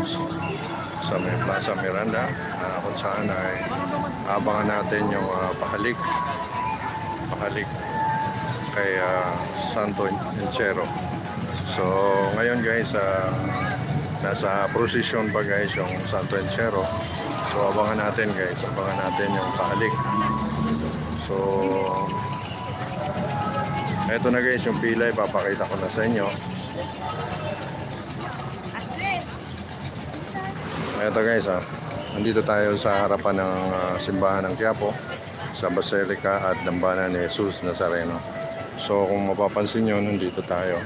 Resorts sa may Plaza Miranda, na kung saan ay abangan natin yung pahalik kay Santo Encero. So ngayon guys, nasa procession pa guys yung Santo Encero. So abangan natin guys, yung pahalik. So eto na guys, yung pila ipapakita ko na sa inyo. Eto guys, nandito tayo sa harapan ng simbahan ng Quiapo, sa Basilica at Dambana ni Jesus Nazareno. So kung mapapansin nyo, nandito tayo.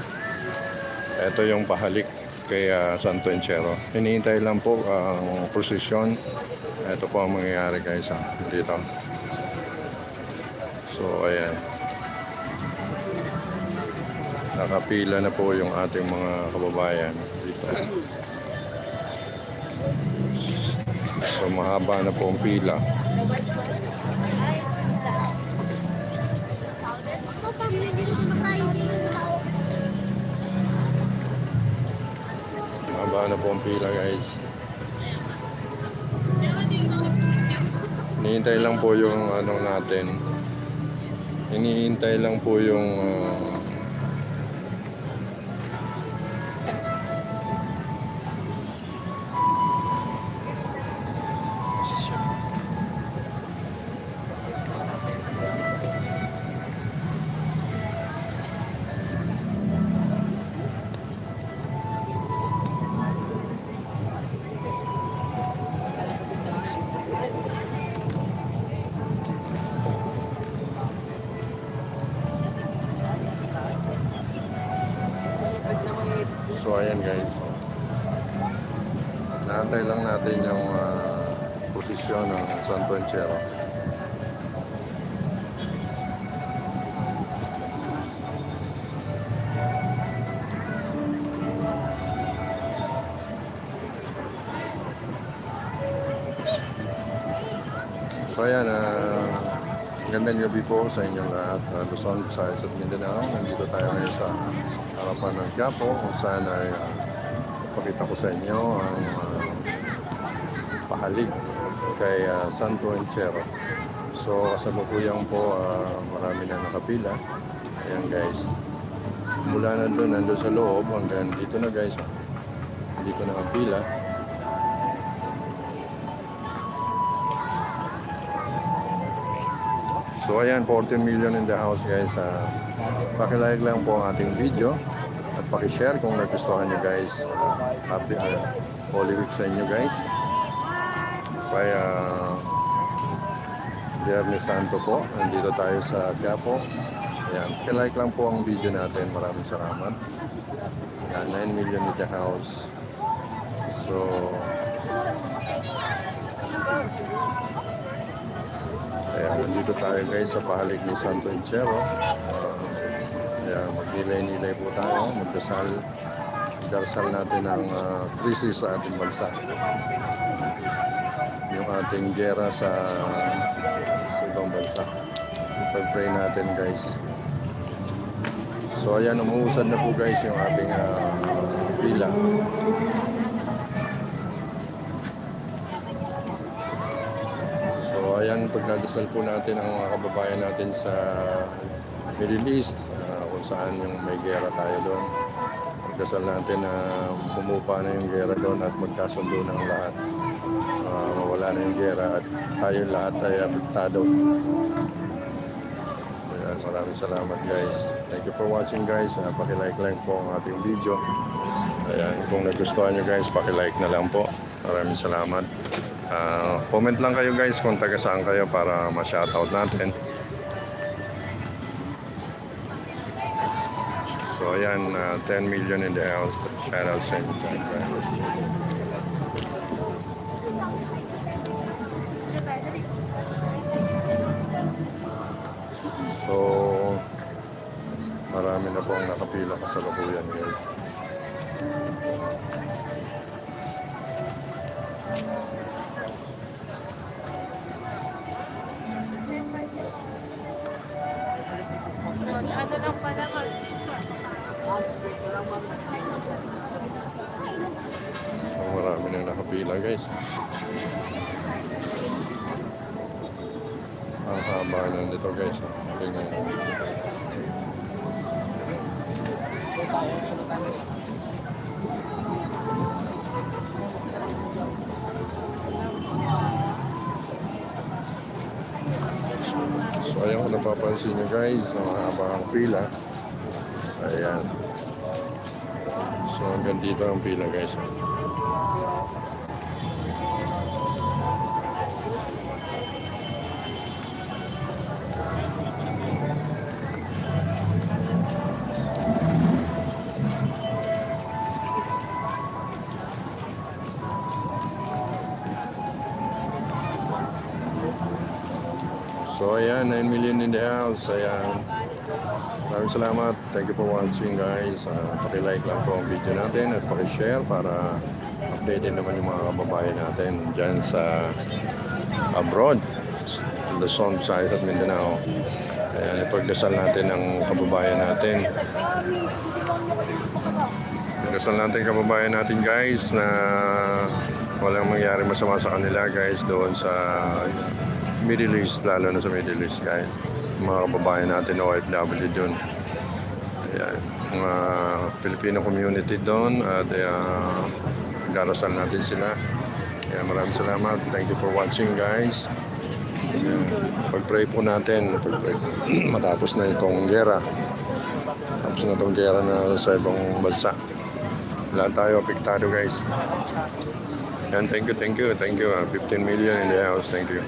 Ito yung pahalik kay Santo Encero. Hinihintay lang po ang prosesyon. Ito po ang mangyayari guys dito. So ayan, nakapila na po yung ating mga kababayan dito. So mahaba na po ang pila. Mahaba na po ang pila guys. Hinihintay lang po yung natin. Hinihintay lang po yung so ayan guys, naantay lang natin yung posisyon ng Santo Encero. So ayan, magandang gabi po sa inyong lahat. Luzon, Visayas at Mindanao. Nandito tayo ngayon sa harapan ng Quiapo, kung saan ay pakita ko sa inyo ang pahalik kay Santo Encero. So kasalukuyan po, marami na nakapila. Ayan guys, mula nandun sa loob hanggang dito na guys, dito nakapila. So ayan, 14 million in the house guys. Pakilike lang po ang ating video at pakishare kung nagustuhan nyo guys. Happy Holy Week sa inyo guys. Kaya Biyernes Santo po, nandito tayo sa Quiapo. Ayan, pakilike lang po ang video natin. Maraming salamat. Ayan, 9 million in the house. So ayan, nandito tayo guys sa pahalik ni Santo Encero. Ayan, magnilay-nilay po tayo, magdasal natin ang krisis sa ating bansa, yung ating gera sa ibang bansa. Pag-pray natin guys. So ayan, umuusad na po guys yung ating pila. So ayan, pagdadasal po natin ang mga kababayan natin sa Middle East, kung saan yung may gera tayo doon. Pagdasal natin na bumupa na yung gera doon at magkasundo ng lahat. Mawala na yung gera at tayo lahat ay apektado. Ayan, maraming salamat guys. Thank you for watching guys. Pakilike lang po ang ating video. Ayan, kung nagustuhan nyo guys, pakilike na lang po. Maraming salamat. Comment lang kayo guys kung taga saan kayo para ma-shoutout natin. So ayan, 10 million in the house. Shoutout sa inyo guys. So marami na po ang nakapila kasalukuyan guys. Ano lang pala So marami na nakapila guys. Ang haba na nito guys. Tingnan. So ayan kung napapansin nyo guys, ang haba ang pila. Ayan. So hanggang dito ang pila guys. So ayan, 9 million in the house. Ayan. Maraming salamat. Thank you for watching guys. Paki-like lang po ang video natin at paki-share para updated naman yung mga kababayan natin dyan sa abroad, Luzon, Visayas at Mindanao. Ayan, ipagdasal natin ang kababayan natin. Ipagdasal natin kababayan natin guys na walang mangyari masama sa kanila guys doon sa Middle East, lalo na sa Middle East guys. Mga kababayan natin OFW doon. Ayan, mga Filipino community doon at darasal natin sila. Kaya maraming salamat. Thank you for watching guys. Ayan, pag-pray po natin matapos na itong gera. Tapos na itong gera na sa ibang bansa. Lahat tayo apektado guys. Ayan, thank you. 15 million in the house. Thank you.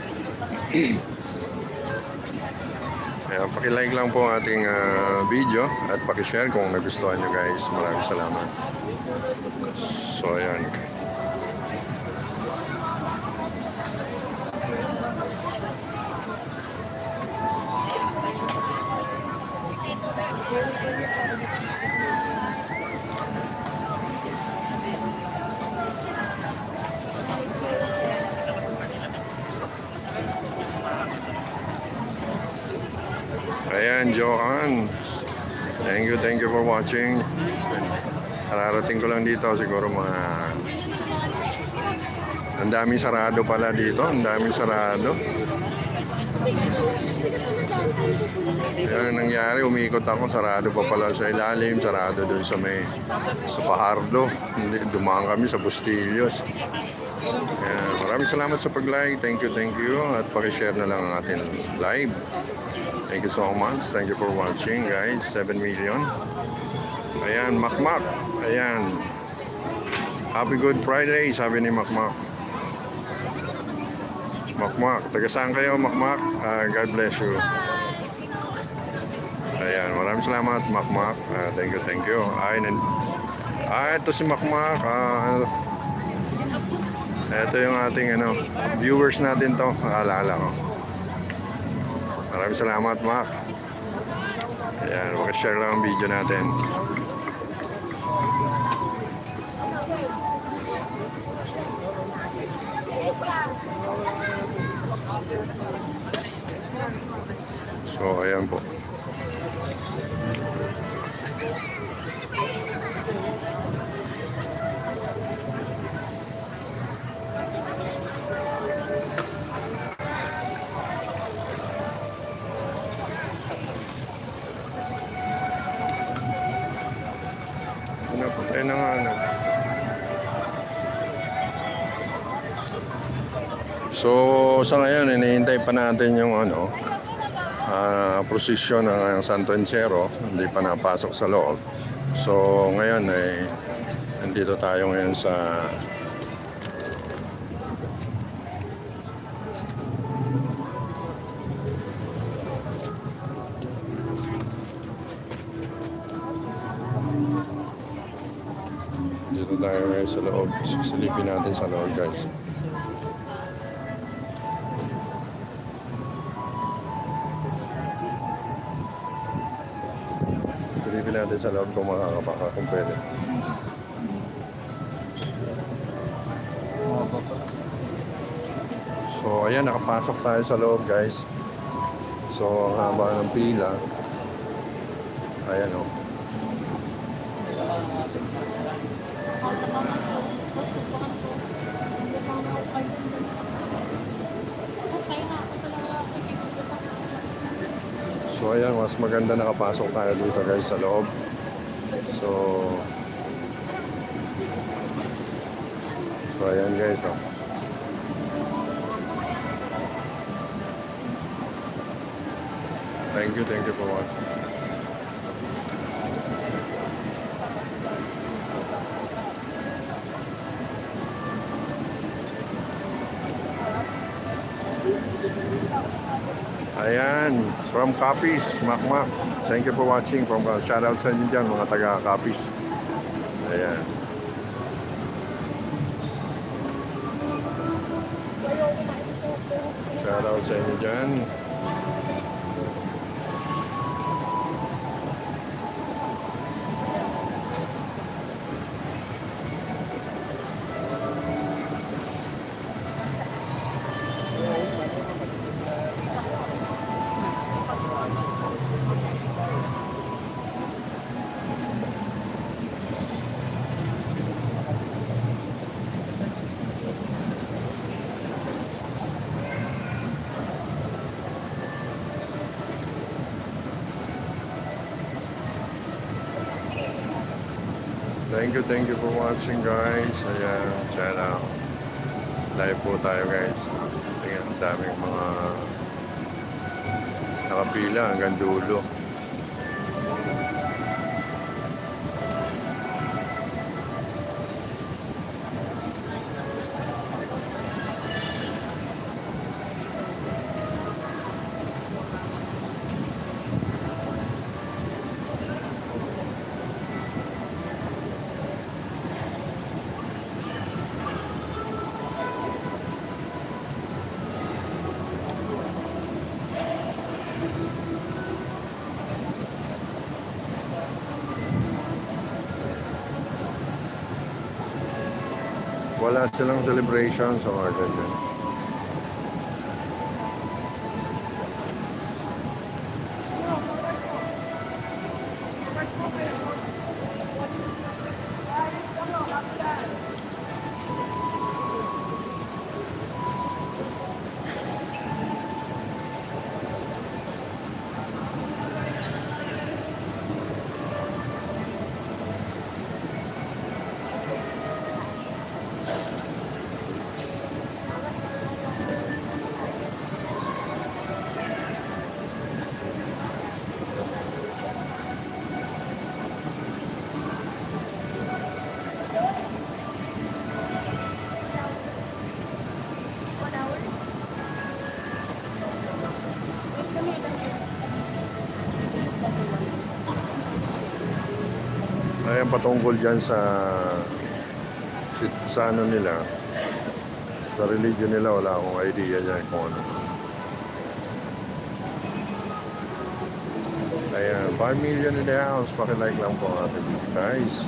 Ayan, paki-like lang po ang ating video at paki-share kung nagustuhan nyo guys. Maraming salamat. So ayan. Ayan, Johan. Thank you for watching. Kararating ko lang dito, siguro mga ang daming sarado pala dito, ang daming sarado. Yan ang nangyari, umikot ako, sarado pa pala sa ilalim, sarado doon sa Fajardo. Hindi, dumaan kami sa Bustillos. Yan, maraming salamat sa pag-like. Thank you. At paki-share na lang ang ating live. Thank you so much. Thank you for watching guys. 7 million. Ayan, Makmak. Ayan. Happy Good Friday, sabi ni Makmak. Makmak. Taga saan kayo, Makmak? God bless you. Ayan, maraming salamat, Makmak. Thank you. Ito si Makmak. Ito yung ating viewers natin to. Alala ko. Maraming salamat, Mac. Ayan, makashare lang ang video natin. So, ayan po. Napatay na nga So sa ngayon hinihintay pa natin yung prosesyon ng Santo Encero. Hindi pa napasok sa loob. So ngayon nandito tayo ngayon sa tayo guys sa loob. Silipin natin sa loob guys. Silipin natin sa loob kung makakapaka kung pwede. So ayan, nakapasok tayo sa loob guys. So ang haba ng pila. Ayan o. So ayan, mas maganda nakapasok tayo dito guys sa loob. So ayan guys, oh. Thank you for watching. Ayan, from Capiz, Makmak. Thank you for watching. Shout out sa inyo dyan, mga taga Capiz. Ayan. Shout out sa inyo dyan. Thank you for watching guys. Ayan, shout out. Live po tayo guys. Ayan, daming mga nakapila hanggang dulo. Wala silang celebration sa mga ganyan. Ayan, patungkol dyan sa ano nila, sa religion nila, wala akong idea dyan kung ano. Ayan, 5 million in the house. Pakilike lang po ang ating guys.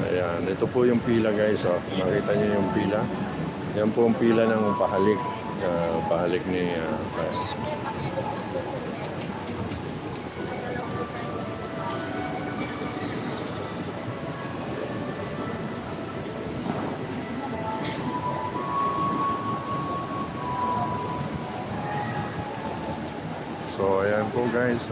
Ayan, ito po yung pila guys, oh. Makita nyo yung pila. Yan po ang pila ng pahalik. Pahalik ni So ayan po guys,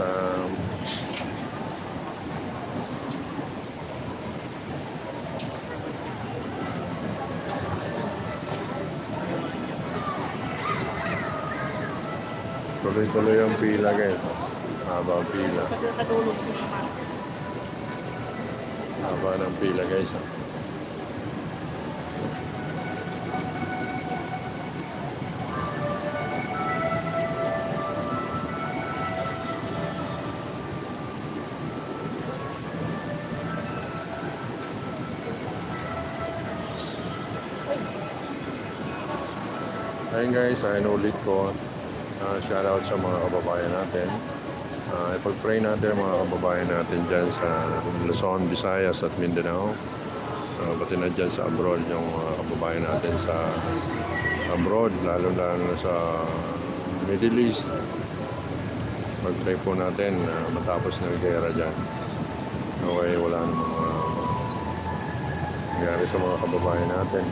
tuloy-tuloy ang pila guys. Haba ang pila. Haba ng pila guys. Ayun guys, ulit ko. Shoutout sa mga kababayan natin. Ipag-pray natin mga kababayan natin dyan sa Luzon, Visayas at Mindanao. Pati na dyan sa abroad yung kababayan natin sa abroad, lalo sa Middle East. Mag-pray po natin matapos ng gera dyan. Okay, wala namang nangyari sa mga kababayan natin.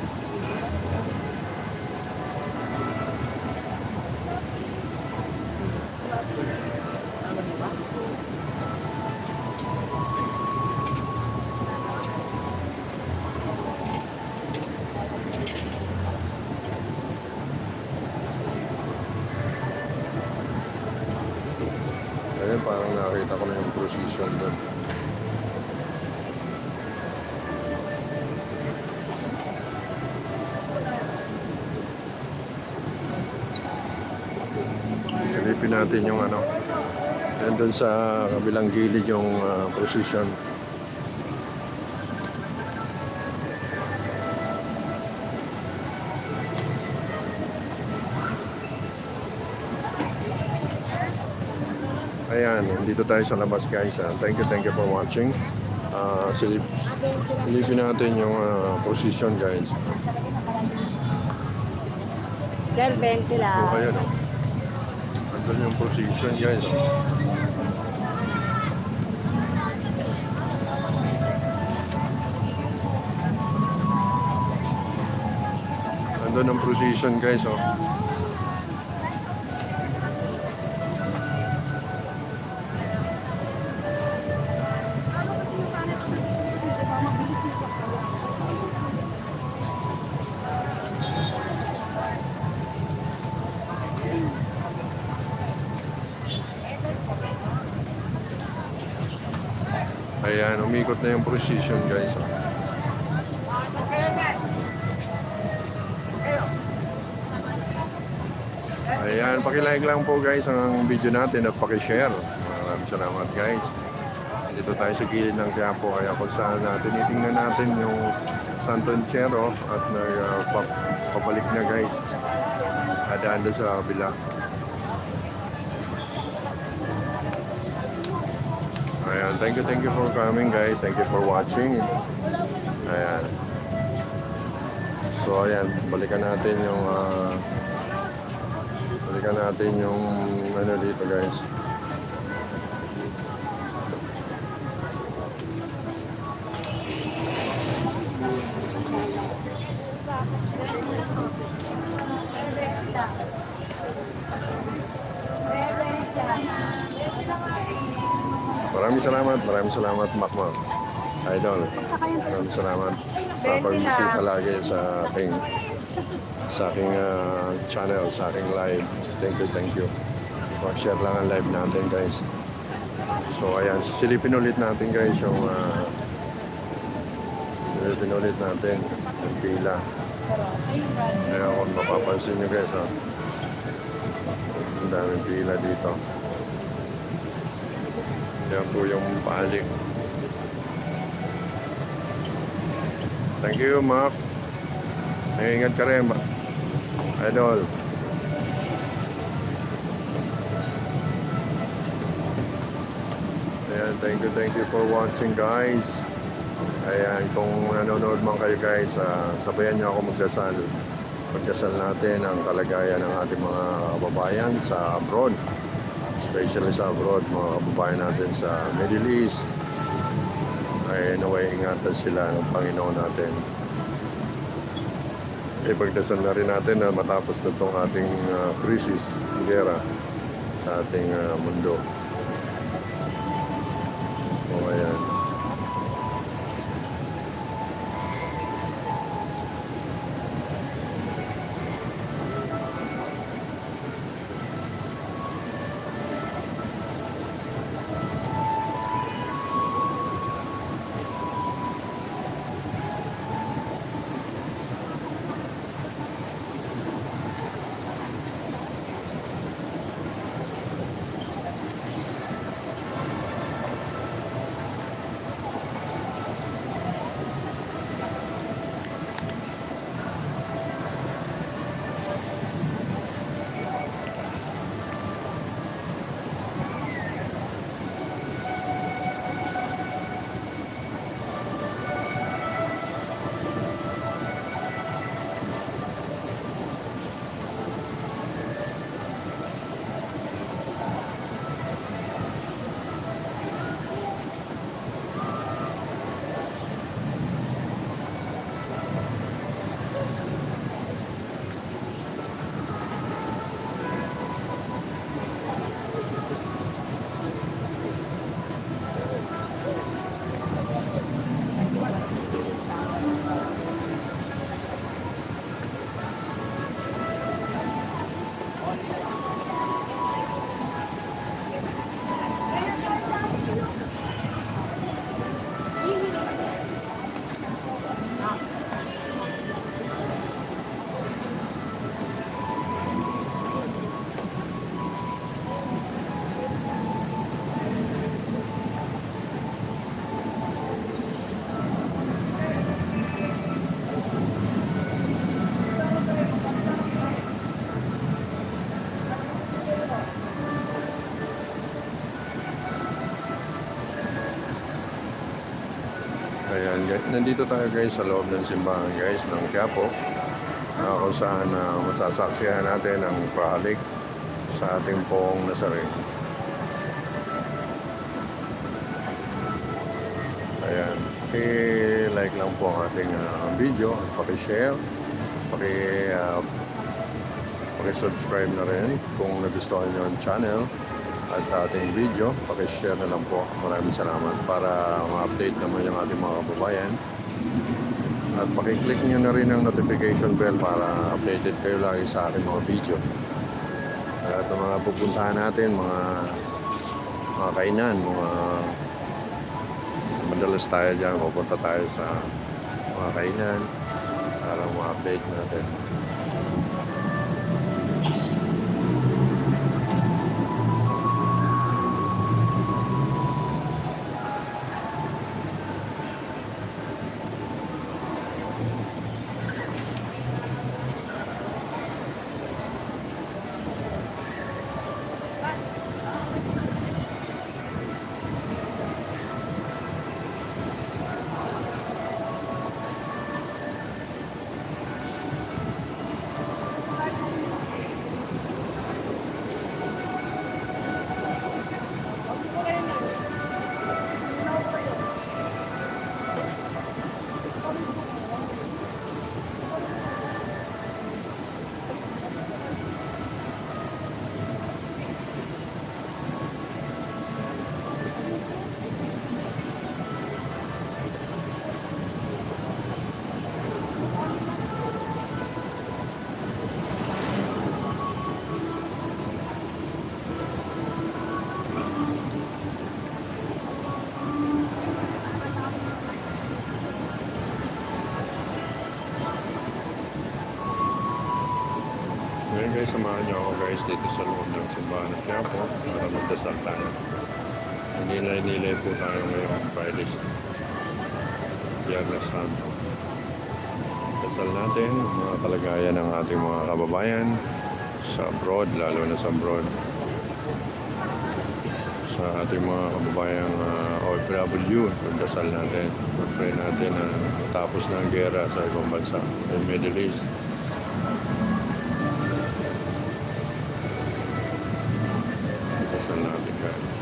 Ayun, parang nakita ko na yung precision doon. Silipin natin yung ano. Yan doon sa kabilang gilid yung precision. Ayan, dito tayo sa labas guys. Thank you for watching. Silipin natin yung position guys. Sir, 20 lang. So ayan o. Andun yung position guys. Andun ang position guys o. Ayan, umikot na yung precision guys. Ayan, pakilike lang po guys ang video natin at pakishare. Maraming salamat guys. Dito tayo sa gilid ng Quiapo, kaya kung saan tinitingnan natin yung Santo Encero at papalik na guys. Adaan doon sa kabila. Ayan, thank you for coming guys. Thank you for watching. Ayan. So ayan, balikan natin yung ano dito guys. Maraming salamat Makma. Idol. Maraming salamat sa pagbisita lagi sa aking channel, sa aking live. Thank you. Share lang ang live natin guys. So ayan, silipin ulit natin guys yung pila. Ayan, kung mapapansin nyo guys, ang daming pila dito. Yan po yung palik. Thank you, Mac. Ingat ka rin, Idol. Ayan, thank you for watching, guys. Ayan, kung nanonood man kayo, guys, sabayan nyo ako magdasal. Pagdasal natin ang kalagayan ng ating mga kababayan sa abroad. Especially sa abroad, mga kababayan natin sa Middle East. Ay naway ingatan sila ng Panginoon natin. Ipagdasal na rin natin na matapos na itong ating krisis, gera sa ating mundo. O ayan. nandito tayo guys sa loob ng simbahan guys ng Quiapo, kung saan masasaksihan natin ang pahalik sa ating pong Nazareno. Ayan, like lang po ang ating video, paki-share, paki-subscribe na rin kung nagustuhan nyo ang channel at ating video, paki-share na lang po. Maraming salamat para ma-update naman yung ating mga kababayan. At paki-click nyo na rin ang notification bell para updated kayo lagi sa ating mga video. At ang mga pupuntahan natin, mga kainan, madalas tayo dyan, pupunta tayo sa mga kainan para ma-update natin. Ngayon guys, samahan nyo ako guys dito sa loob ng simbahan ng Quiapo para magdasal tayo. Nilay-nilay po tayo ngayong Friday, Biyernes Santo. Dasal natin ang mga kalagayan ng ating mga kababayan sa abroad, lalo na sa abroad. Sa ating mga kababayang OFW, magdasal natin. Pag-pray natin na matapos na ang gera sa ibang bansa, sa Middle East. Dasal natin guys.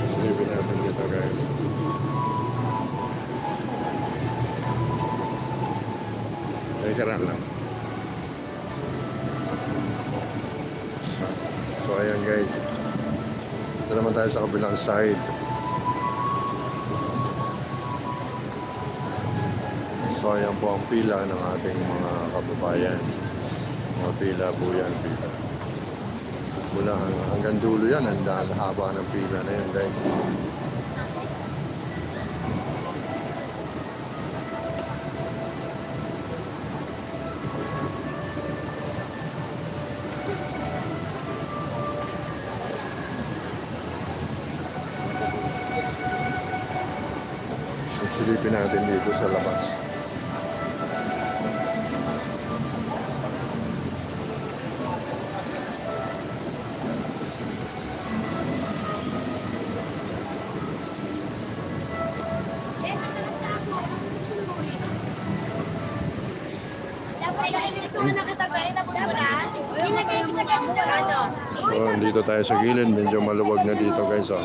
Silipin natin dito guys. Ay, karan lang. So ayan guys. Ito naman tayo sa kabilang side. So ayan po ang pila ng ating mga kababayan. Mga pila po yan, pila. Mula hanggang dulo yan, ang haba ng pila na yan guys. So silipin natin dito sa labas. So, dito tayo sa gilid. Medyo maluwag na dito guys. Oh.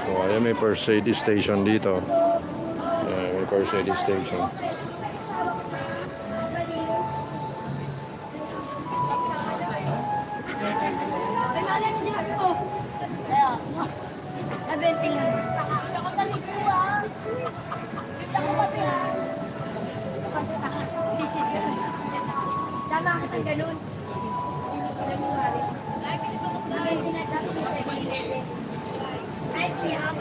So, ayan may first aid station dito. Ayan, may first aid station. Sama kita ganun. Ay, siya.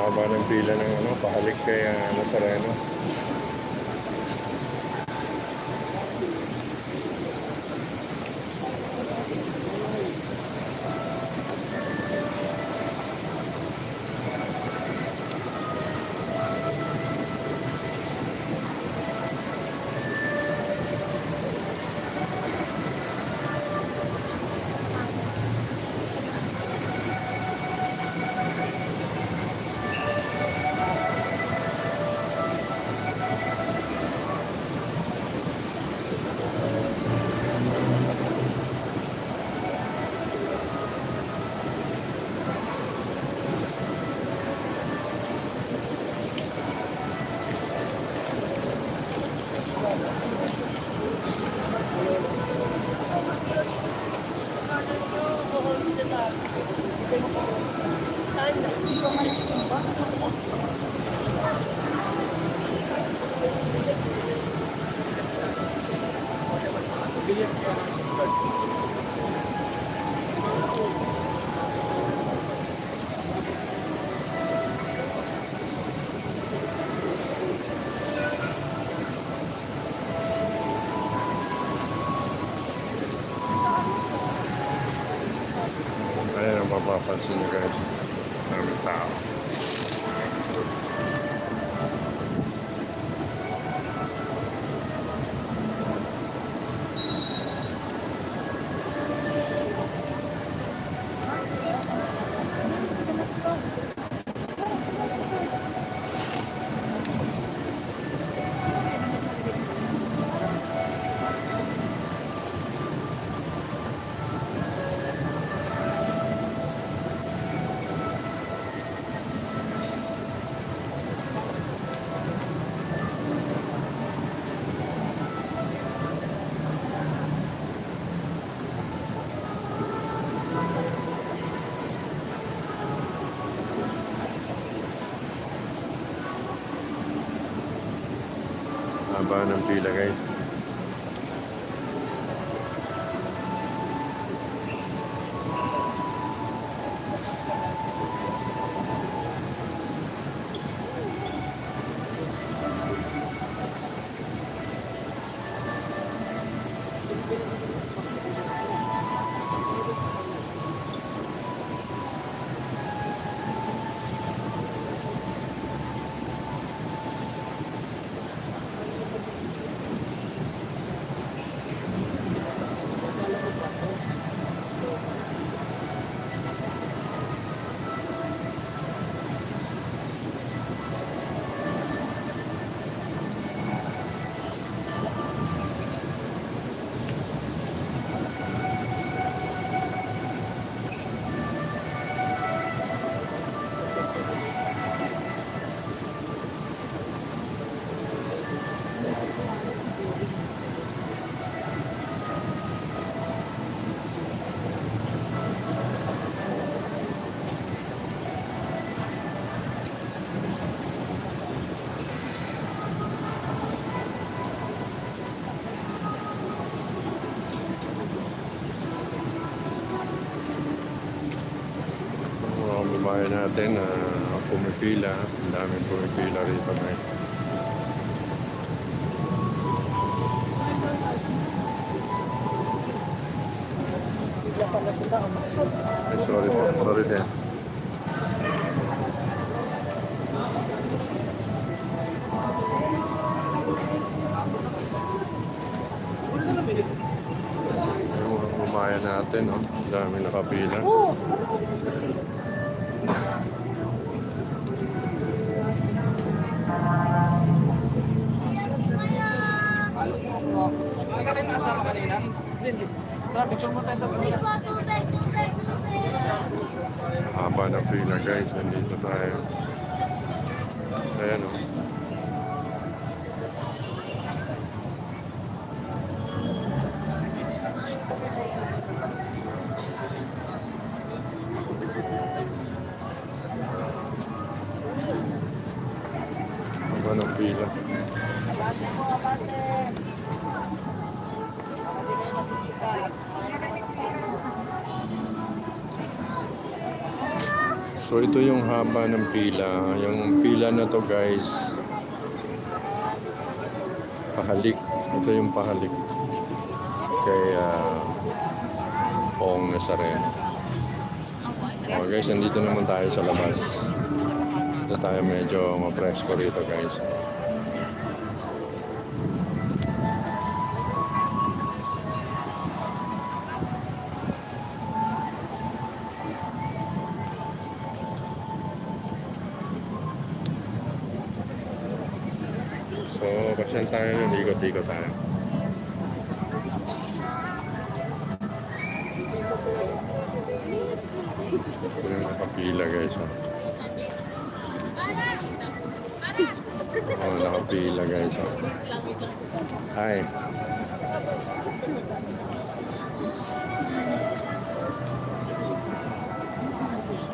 Haba ng pila ng ano, pahalik kay Nazareno. Ayan ang mapapansin nyo guys. Maraming tao. Haba ng pila guys. kababayan natin na pumipila. Ang daming pumipila rito ngayon. Ay, sorry po. Sorry din. Yung mga kumayan natin, oh. Ang dami nakapila. Hindi ka rin nakasama kanina? Hindi. Tara, picture mo tayo. Tubig. Haba ng pila, guys. Nandito tayo. Ayan, oh. Haba ng pila. Abante mo, abante. Hindi kayo masipitan. So ito yung haba ng pila. Yung pila na to, guys, pahalik. Ito yung pahalik kay Poong Nazareno. Oh, guys, nandito naman tayo sa labas. Ito tayo medyo mapresko rito, guys. So, pasyan tayo yun. Ikot-ikot tayo. Ito yung nakapila, guys. Oh, nakapila, guys. Oh. Hi.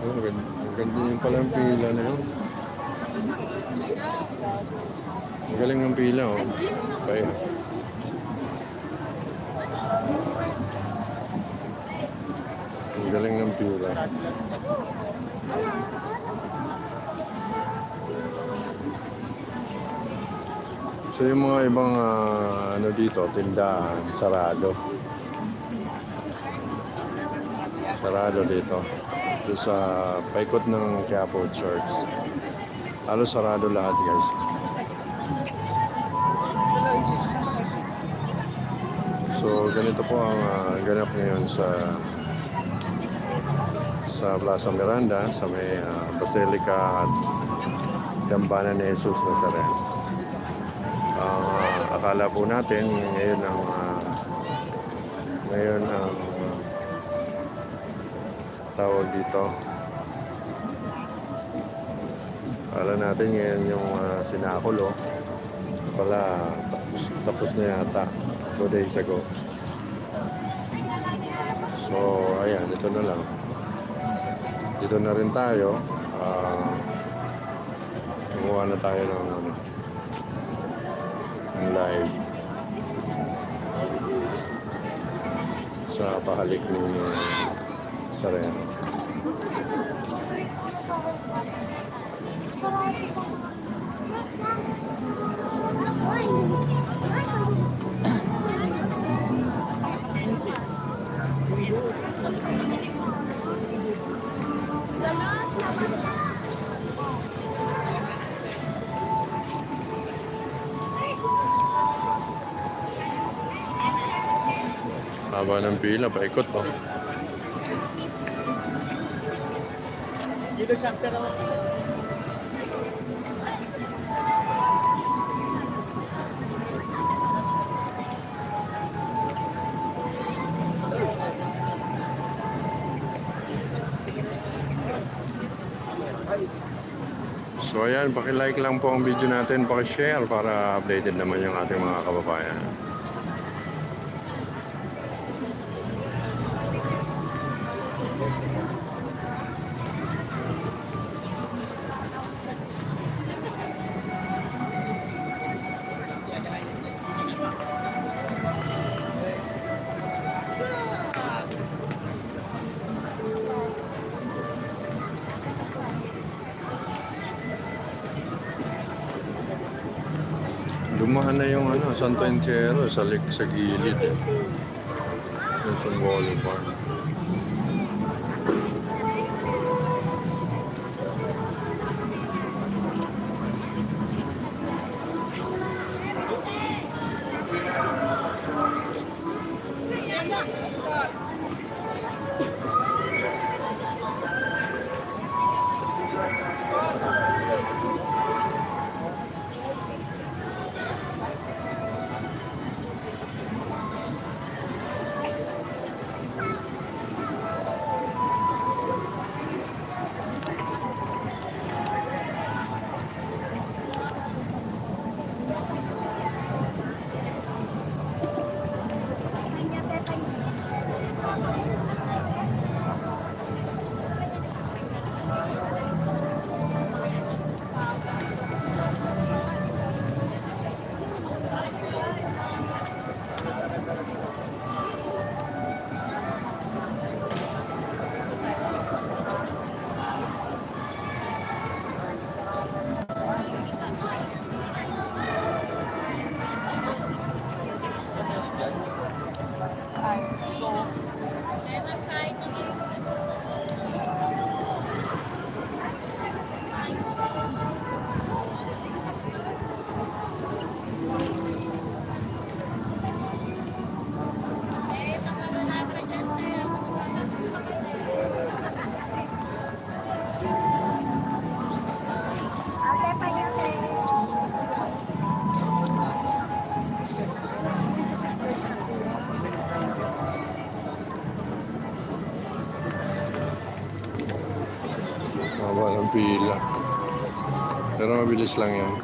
Oh, ganda yung pala yung pila na yun. Magaling ng pila, oh. Kaya. Ang galing ng pila. So yung mga ibang ano dito, tindahan, sarado. Sarado dito. Ito sa paikot ng Quiapo Church. Halos sarado lahat, guys. So ganito po ang ganap ngayon sa Plaza Miranda, sa may Basilica at Dambana ni Jesus Nazareno. Akala po natin ngayon ang tawag dito. Akala natin ngayon yung sinakulo. Pala tapos na yata 2 days ago. So ayan, ito na lang. Dito na rin tayo. Gumawa na tayo ng live sa pahalik ni Nazareno. Haba ng pila, paikot po. Dito chapter naman. So ayan, paki-like lang po ang video natin, paki-share para updated naman yung ating mga kababayan. Dumaan na yung ano, Santo Entierro sa gilid eh. Yung sa Boulevard. Ate, payate. Haba ng pila. Pero mabilis lang yan.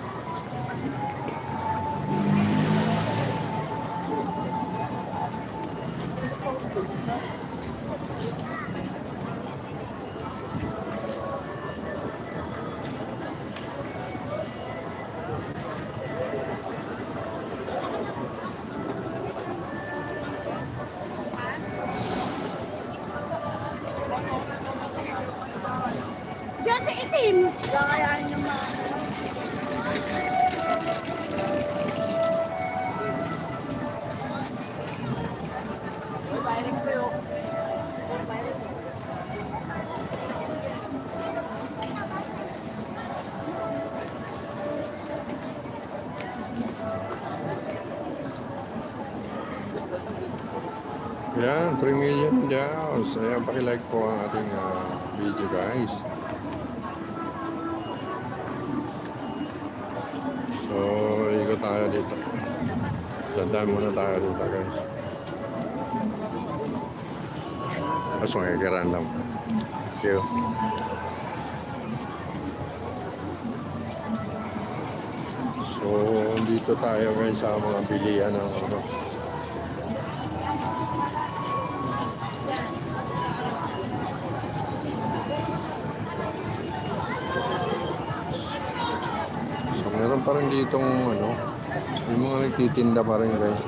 Diyan sa itim. Kakayanin yung mga... Yan, 3 million views. Ayan, pakilike po ang ating video guys. So, ikot tayo dito. Dandan muna tayo dito guys. Mas magigiran lang. Thank you. So, dito tayo guys sa mga bilihan ng ano. So, meron pa rin ditong ano, yung mga nagtitinda pa rin guys.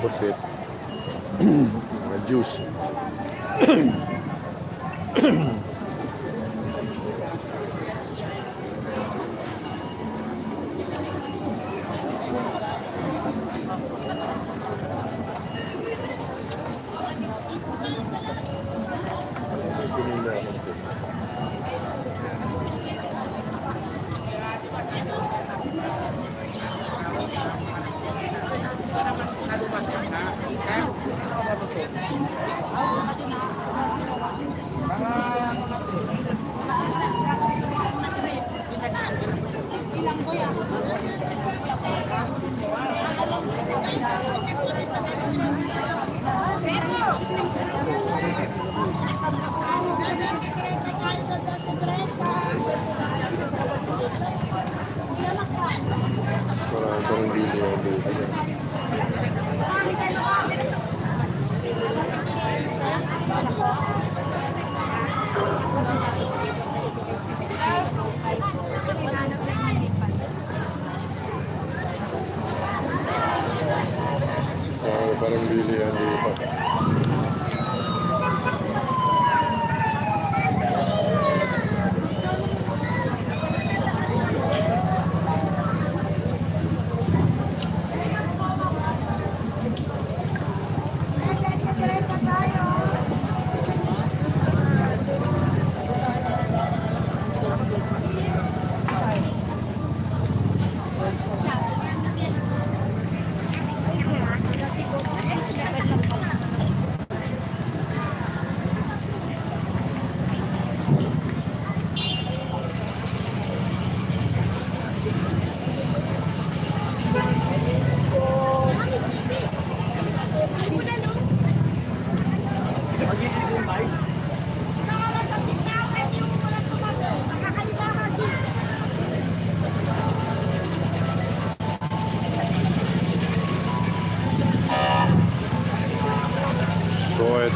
Pusit. Mga juice.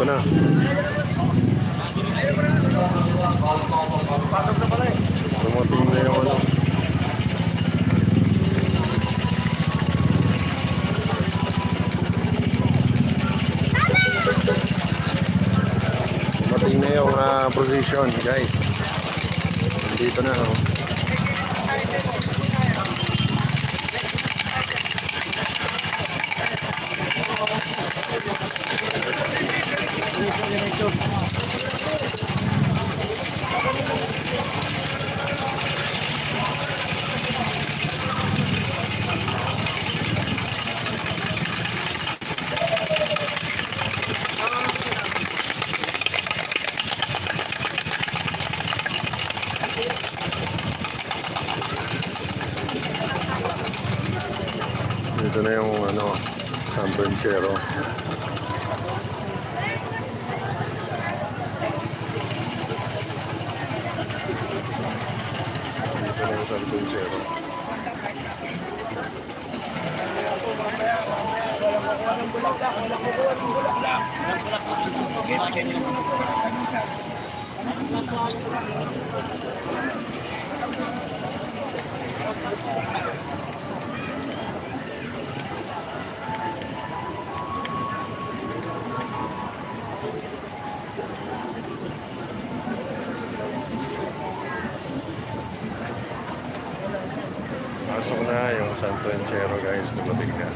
Ito na. Pasok na pala eh. Dumating na yung ano. Dumating na yung position, guys. Dito na, oh. Dito na yung ano, San Francisco. Dito na yung San Francisco. Pasok na yung Santo Encero, guys. Dumating na.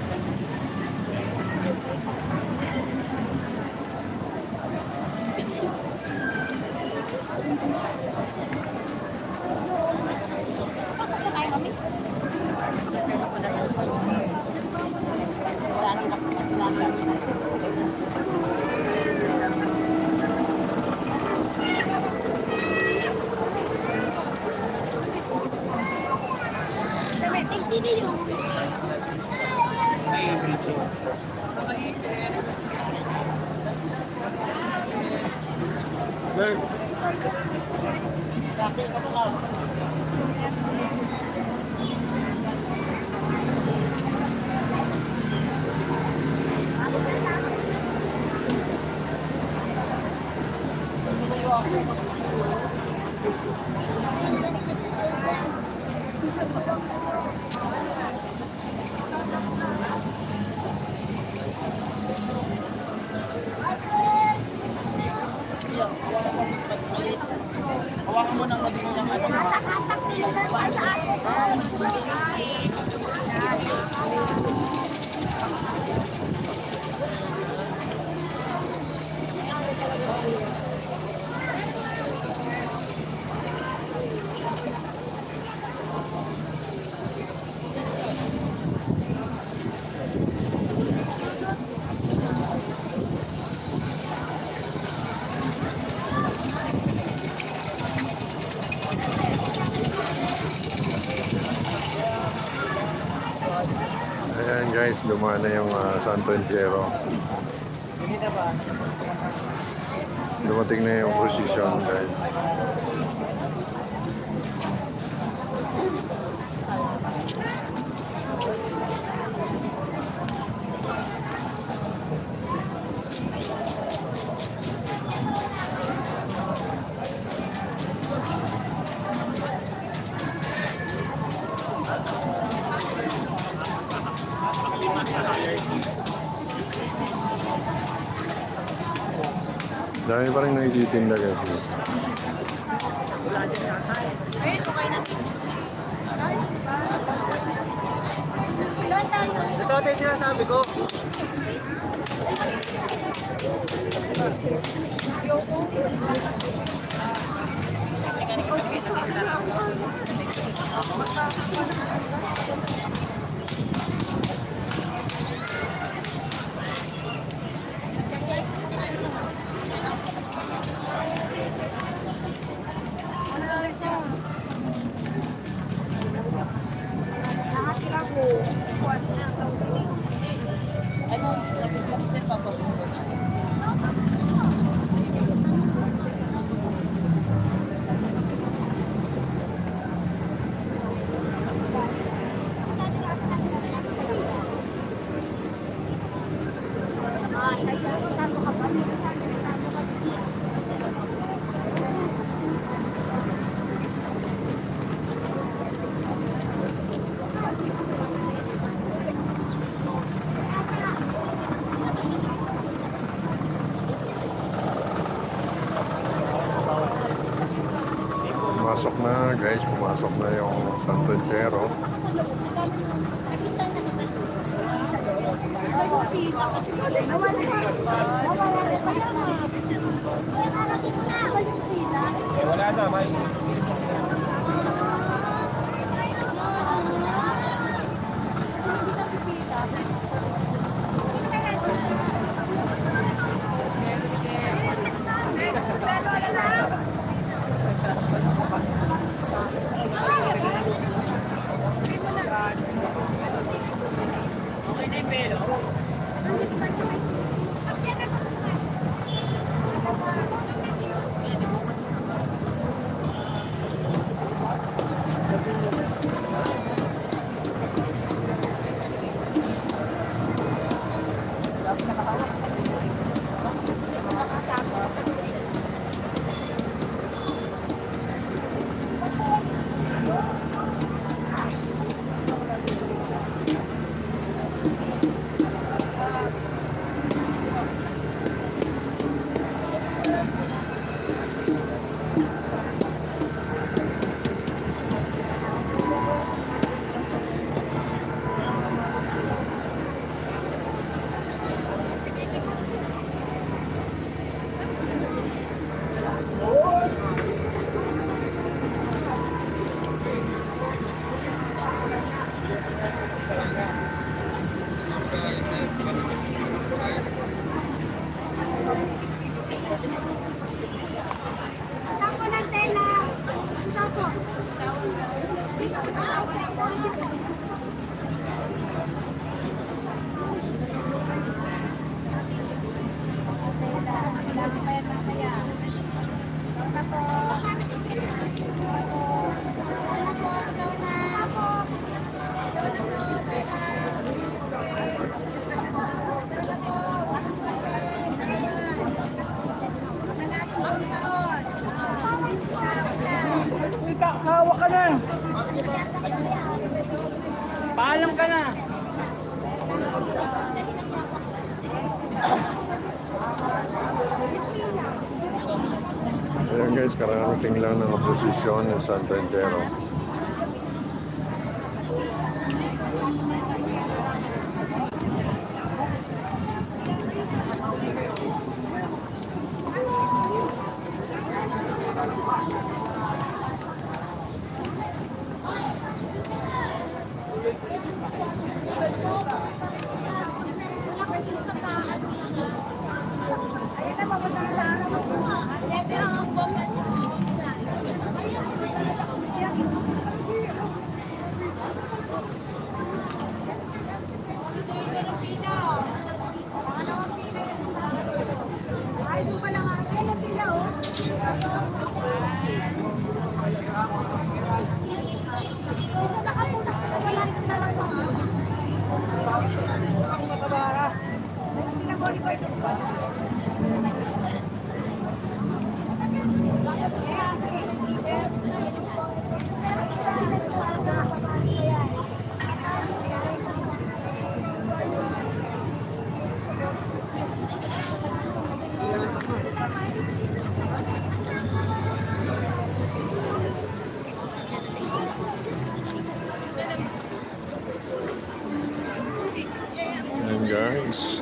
Pasok na tayo kami. Wala nang nakakilala. Sino yung... Hawakan mo ng madilim ng ano. Ayan, guys, dumaan na yung Santo Encero. Hindi na ba? Dumating na yung position, guys. Dami pa rin nagtitinda, guys. Ayun, okay na. Ilan tayo? Ito ate yung sinasabi ko. Nakatira ko. Kuwan na. Ano, sabi ko ni Sir Papa ko na. pumasok na guys, pumasok na yung Santo Entero. Wala na, may. Tapo ng tela. Tapo. Kailangan pa yan mamaya. Tapo. Tapo. Tapo. Tapo. Hawak ka na. Paalam ka na. Ayan guys, kararating lang ng oposisyon ng Santo Entero. Ayan guys.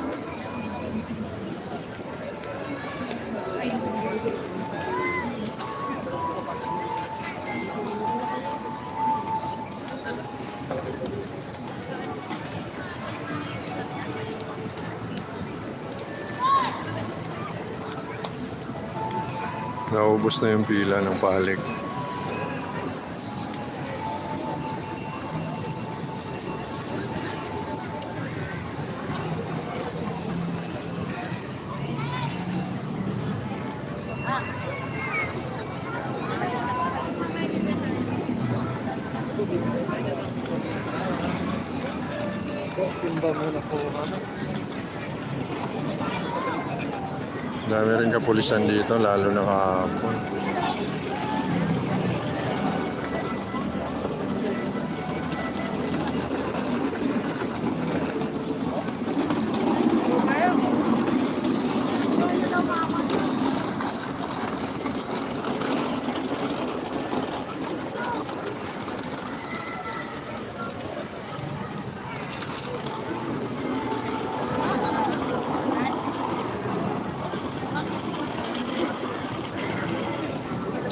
Naubos na yung pila ng pahalik. Simba muna po. Dami rin kapulisan dito, lalo na kahapon.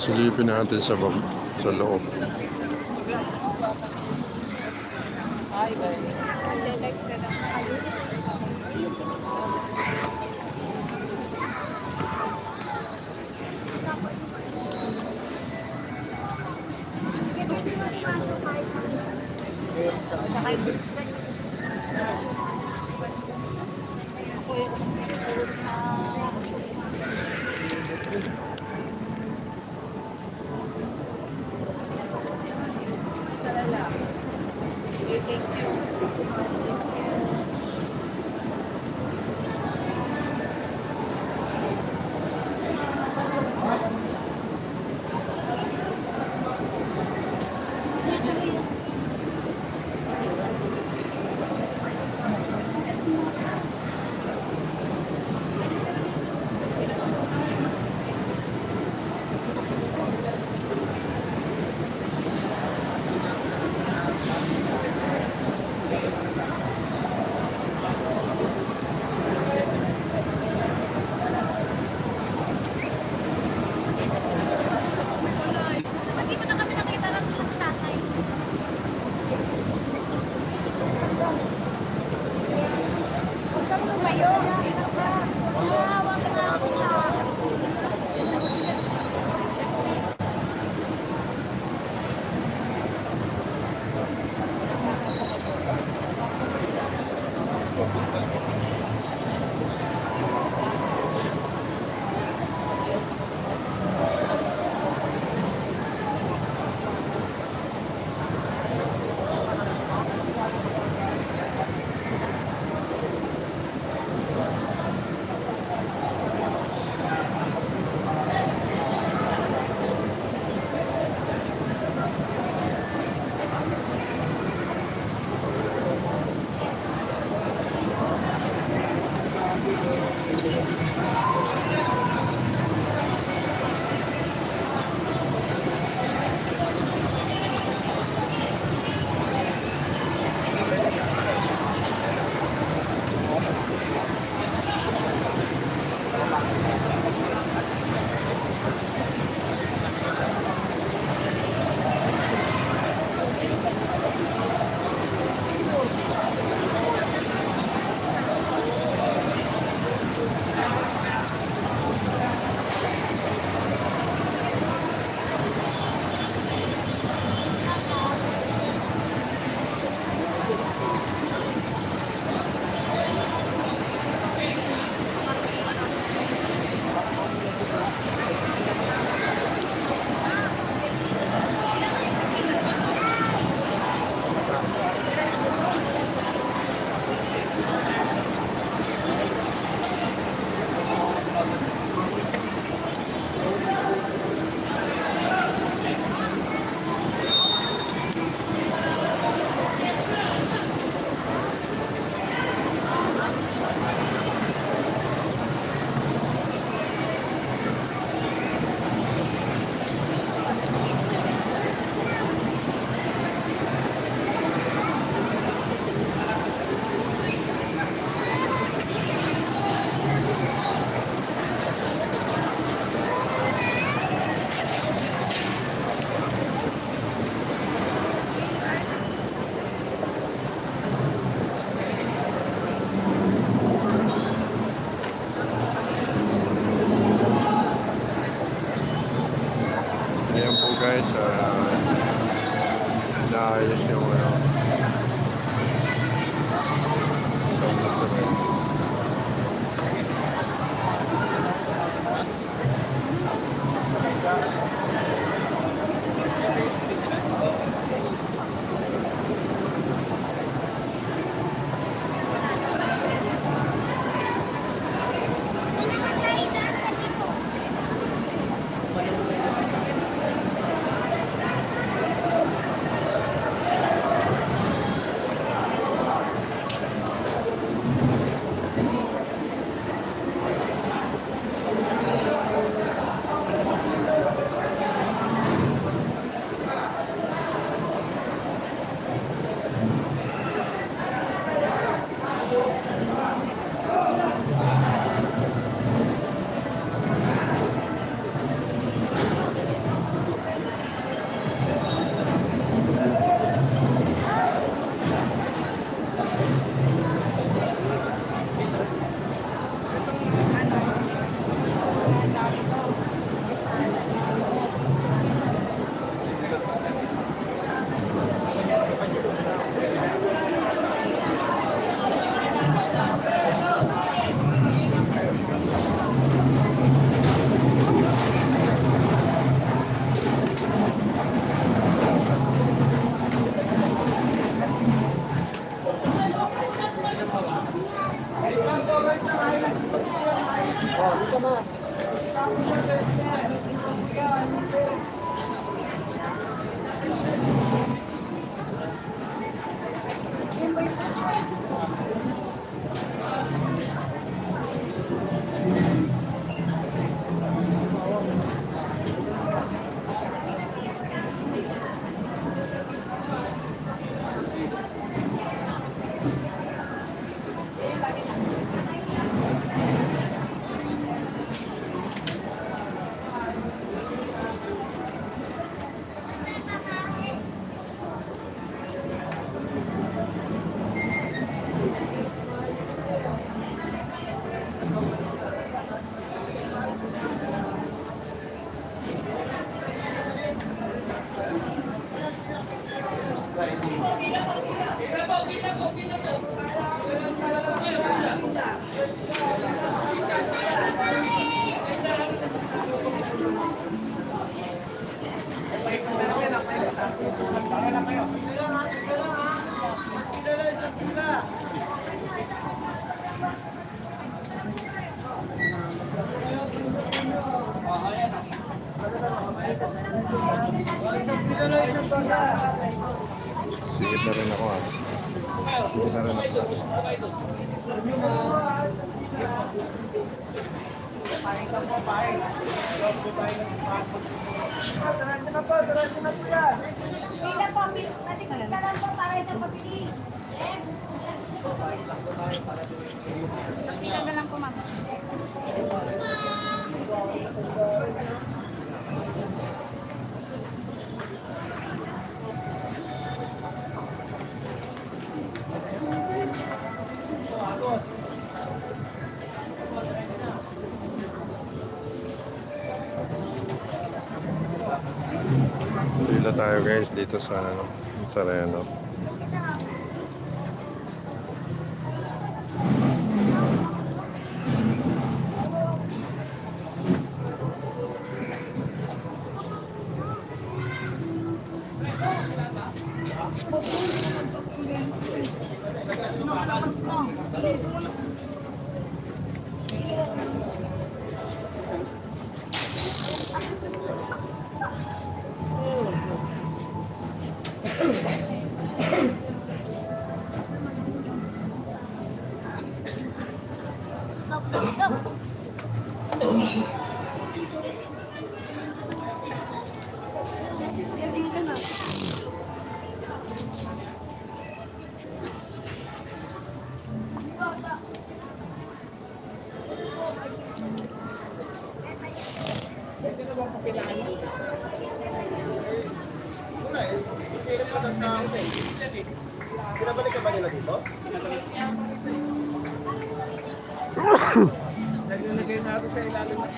Silipin natin sa sa loob. Ay, ba? Relax ka lang. Thank you. Huwag kang lumayo. Hawak na ako na. Ayan po guys, naayos yung sa restaurant. Sigit na rin ako ah. Sigit na rin ako. Pila po, kasi pila lang po para ito pabili. Sa pila na lang po, ma'am. Pila tayo guys dito sa ano, sa Reno. Pinabalik ka ba nila dito? Naglagay natin sa ilalim ng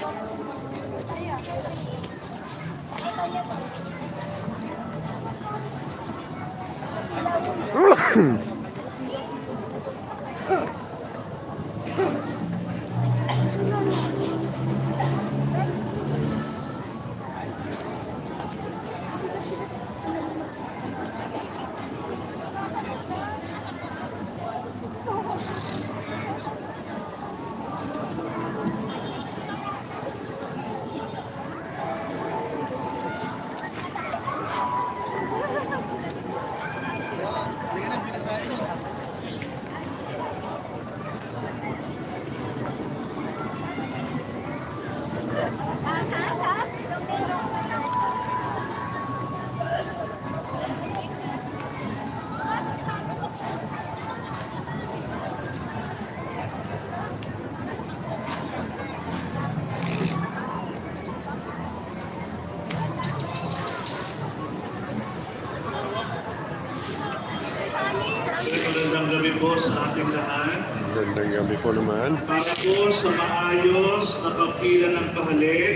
Magandang gabi po sa ating lahat. Gandang gabi po naman. Para po sa maayos na pagpila ng pahalik,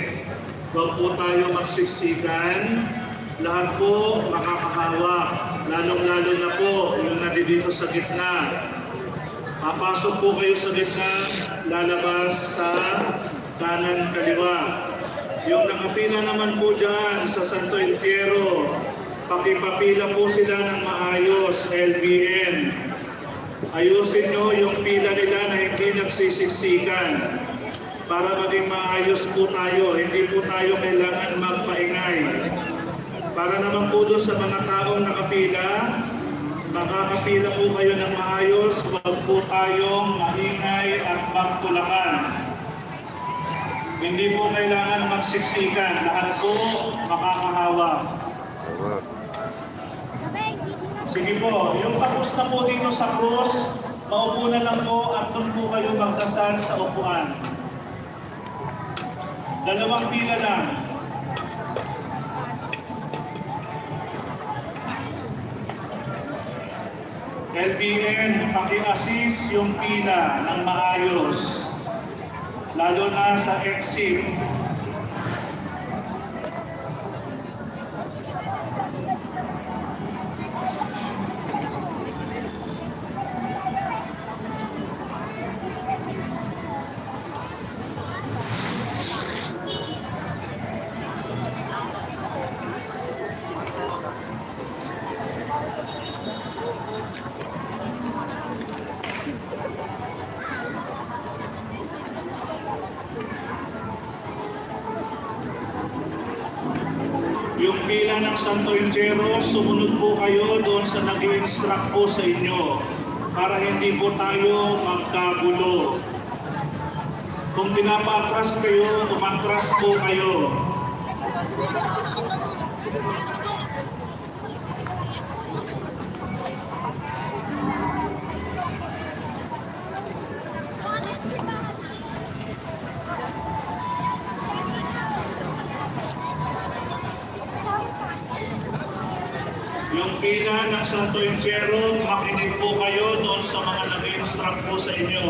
huwag po tayo magsiksikan. Lahat po makakahawak, lalong-lalo na po yung nandito sa gitna. Papasok po kayo sa gitna, lalabas sa kanan kaliwa. Yung nakapila naman po dyan sa Santo Entierro, pakipapila po sila ng maayos, LBN. Ayusin nyo yung pila nila na hindi nagsisiksikan para maging maayos po tayo. Hindi po tayo kailangan magpaingay. Para naman po doon sa mga taong nakapila, makakapila po kayo ng maayos, huwag po tayong maingay at magtulakan. Hindi po kailangan magsiksikan, lahat po makakahawak. Tama. Sige po, yung tapos na po dito sa krus, maupo na lang po at doon po kayo magdasal sa upuan. Dalawang pila lang. LBN, paki-assist yung pila ng maayos. Lalo na sa exit. Yung pila ng Santo Entierro, sumunod po kayo doon sa nag-i-instruct po sa inyo para hindi po tayo magkagulo. Kung pinapa-atras kayo, umatras po kayo. Yung pila ng Santo Entierro, makinig po kayo doon sa mga nag-instruct po sa inyo.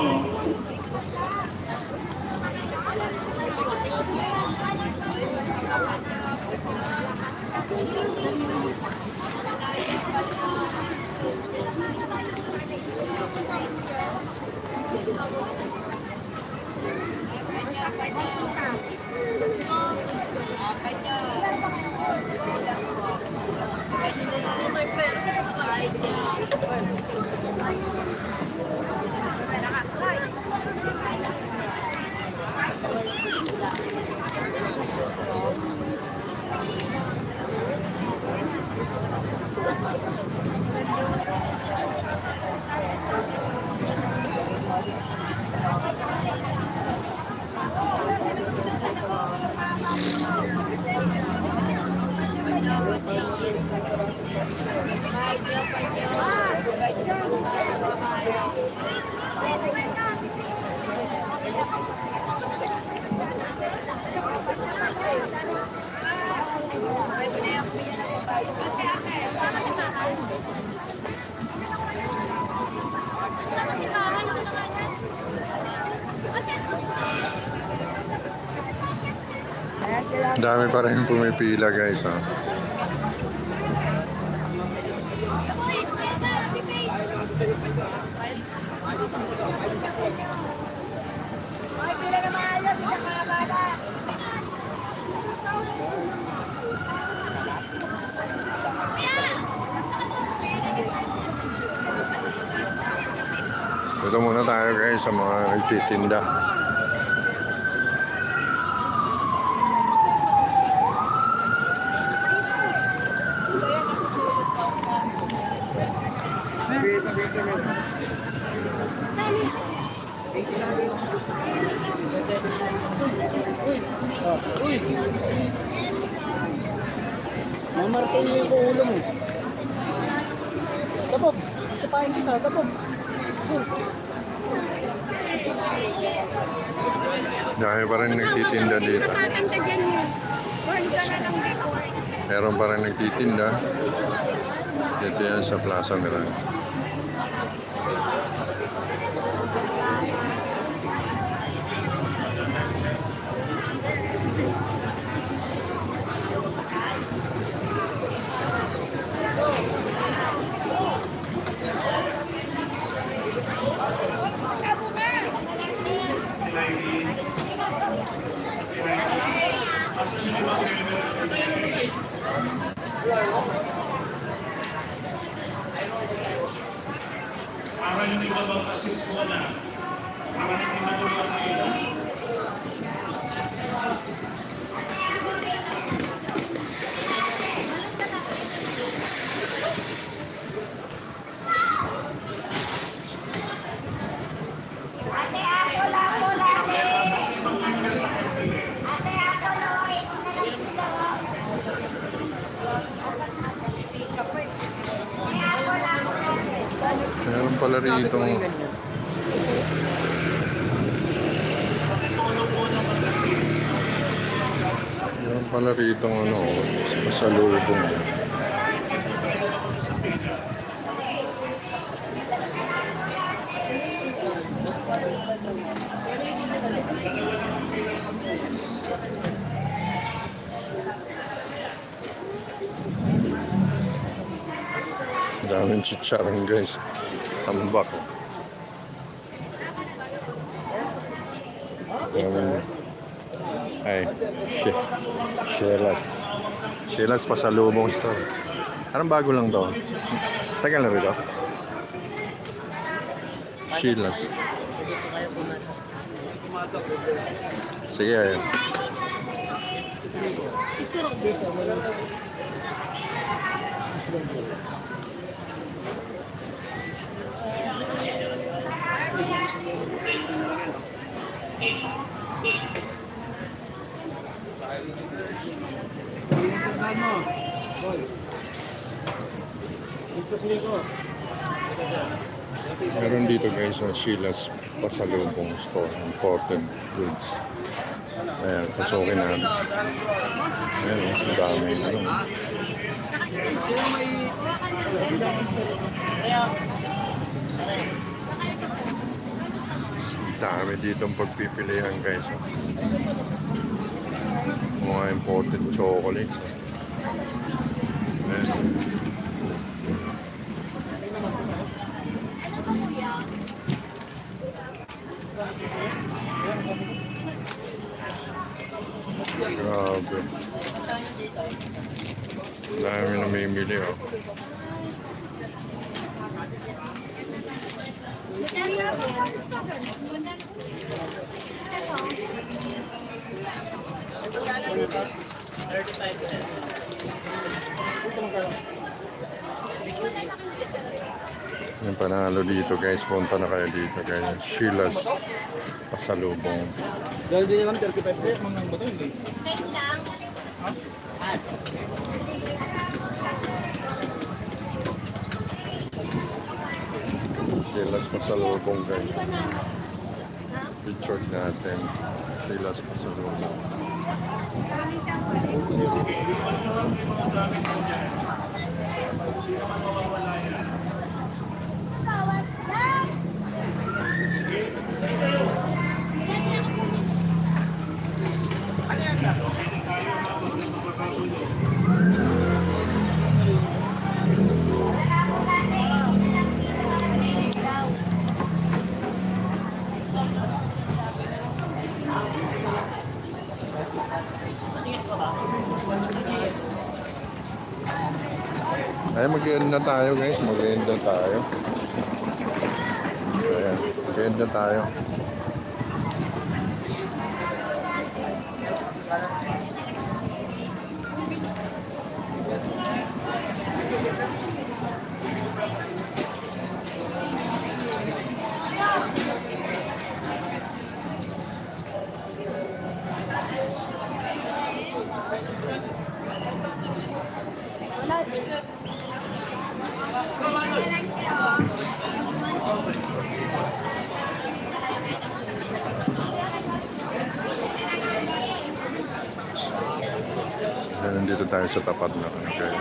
Dami pa rin pumipila guys. Oh. Ay, pila na maalas, hindi ka bala. Dito muna tayo guys sa mga nagtitinda. Uy! Mamartin mo yung ulo mo. Dabog! Sapahin kita, dabog! Dami pa rin nagtitinda dito. Nakakanta dyan yun. Born ka na lang before. Meron pa rin nagtitinda. Dito yan sa Plaza Miranda. Para hindi ba mag-assist mo na? Para hindi matulad nila. Ate, ako lang po, ate. Ate, ako lang. Meron pala rito. Meron pala rito ano, pasalubong. Daming chicharon guys. Tambak. Daming. Ay, Shelas. Shelas pasalubong store. Anong bago lang to? Tagal na rito? Shelas. Sige, ayan. Meron dito guys sa Sheila's pasalubong store, imported goods. Ayan, pasukin natin. Ayan, ang dami. Ano. Dami ditong pagpipilihan guys. Mga imported chocolates. Ayan. Grabe. Dami namimili oh. Yung panalo dito guys, punta na kayo dito guys. Sheila's pasalubong. Dahil din lang 35 pesos mga bato hindi. Sheila's pasalubong guys. Picture natin. Sheila's pasalubong. Ay, mag-end na tayo guys. Mag-end na tayo. Ayan, mag-end na tayo. Nandito tayo sa tapat na okay.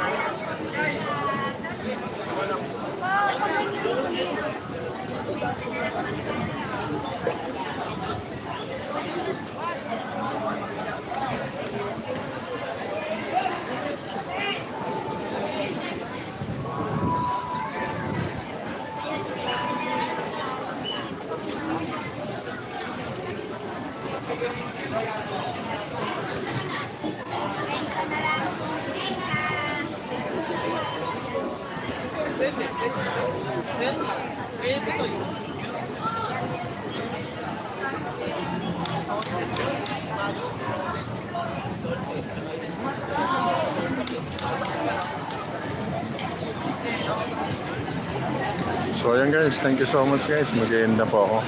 So ayan guys, thank you so much guys. Mag-end na po ako.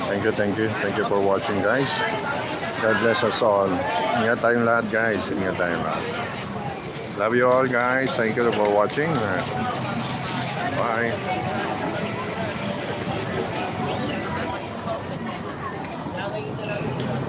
Thank you for watching guys. God bless us all. Ingat tayong lahat guys. Ingat tayong lahat. Love you all guys. Thank you for watching. Bye.